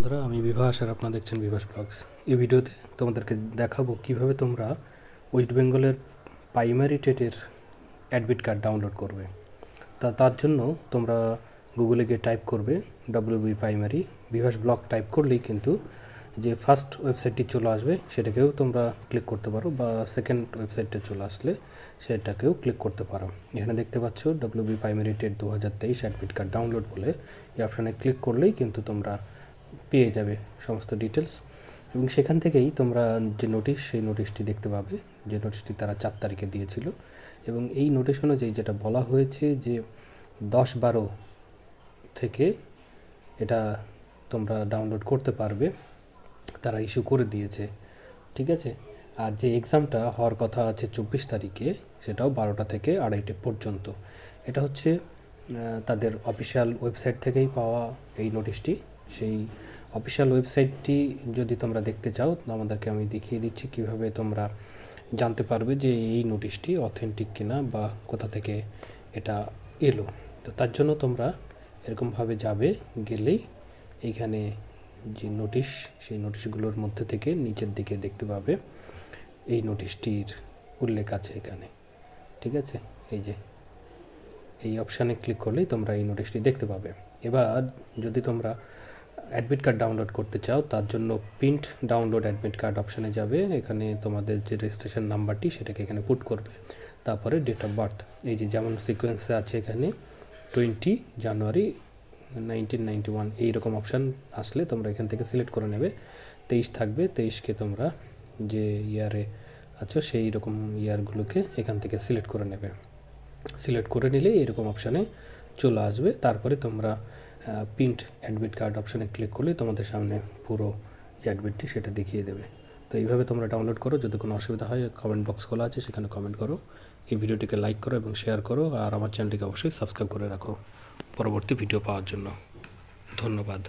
বন্ধুরা, আমি বিভাস আর আপনারা দেখছেন বিভাস ব্লগস। এই ভিডিওতে তোমাদেরকে দেখাবো কিভাবে তোমরা ওয়েস্ট বেঙ্গলের প্রাইমারি টেটের অ্যাডমিট কার্ড ডাউনলোড করবে। তার জন্য তোমরা গুগলে গিয়ে টাইপ করবে WB primary Bibhas blog type করলেই কিন্তু যে ফার্স্ট ওয়েবসাইটটি চলে আসবে সেটাকেও তোমরা ক্লিক করতে পারো, বা সেকেন্ড ওয়েবসাইটটা চলে আসলে সেটাকেও ক্লিক করতে পারো। এখানে দেখতে পাচ্ছ WB primary TET 2023 admit card download বলে এই অপশানে ক্লিক করলেই কিন্তু তোমরা পেয়ে যাবে সমস্ত ডিটেলস, এবং সেখান থেকেই তোমরা যে নোটিশ সেই নোটিশটি দেখতে পাবে, যে নোটিশটি তারা 4 তারিখে দিয়েছিল। এবং এই নোটিশ অনুযায়ী যেটা বলা হয়েছে যে 10-12 থেকে এটা তোমরা ডাউনলোড করতে পারবে, তারা ইস্যু করে দিয়েছে। ঠিক আছে, আর যে এক্সামটা হওয়ার কথা আছে 24 তারিখে, সেটাও 12টা থেকে 2:30 পর্যন্ত। এটা হচ্ছে তাদের অফিসিয়াল ওয়েবসাইট থেকেই পাওয়া এই নোটিশটি। সেই অফিসিয়াল ওয়েবসাইটটি যদি তোমরা দেখতে চাও, আমাদেরকে আমি দেখিয়ে দিচ্ছি কিভাবে তোমরা জানতে পারবে যে এই নোটিশটি অথেন্টিক কিনা বা কোথা থেকে এটা এলো। তো তার জন্য তোমরা এরকমভাবে যাবে, গেলেই এইখানে যে নোটিশ, সেই নোটিশগুলোর মধ্যে থেকে নিচের দিকে দেখতে পাবে এই নোটিশটির উল্লেখ আছে এখানে। ঠিক আছে, এই যে এই অপশানে ক্লিক করলেই তোমরা এই নোটিশটি দেখতে পাবে। এবার যদি তোমরা অ্যাডমিট কার্ড ডাউনলোড করতে চাও, তার জন্য প্রিন্ট ডাউনলোড অ্যাডমিট কার্ড অপশানে যাবে। এখানে তোমাদের যে রেজিস্ট্রেশন নাম্বারটি সেটাকে এখানে পুট করবে, তারপরে ডেট অফ বার্থ, এই যে যেমন সিকোয়েন্সে আছে এখানে 20 জানুয়ারি 1991 এইরকম অপশান আসলে তোমরা এখান থেকে সিলেক্ট করে নেবে। 23 থাকবে, 23কে তোমরা যে ইয়ারে আছো সেই রকম ইয়ারগুলোকে এখান থেকে সিলেক্ট করে নেবে। সিলেক্ট করে নিলে এরকম অপশানে চলে আসবে। তারপরে তোমরা প্রিন্ট অ্যাডমিট কার্ড অপশানে ক্লিক করলে তোমাদের সামনে পুরো যে অ্যাডমিটটি সেটা দেখিয়ে দেবে। তো এইভাবে তোমরা ডাউনলোড করো। যদি কোনো অসুবিধা হয় কমেন্ট বক্স খোলা আছে, সেখানে কমেন্ট করো। এই ভিডিওটিকে লাইক করো এবং শেয়ার করো, আর আমার চ্যানেলটিকে অবশ্যই সাবস্ক্রাইব করে রাখো পরবর্তী ভিডিও পাওয়ার জন্য। ধন্যবাদ।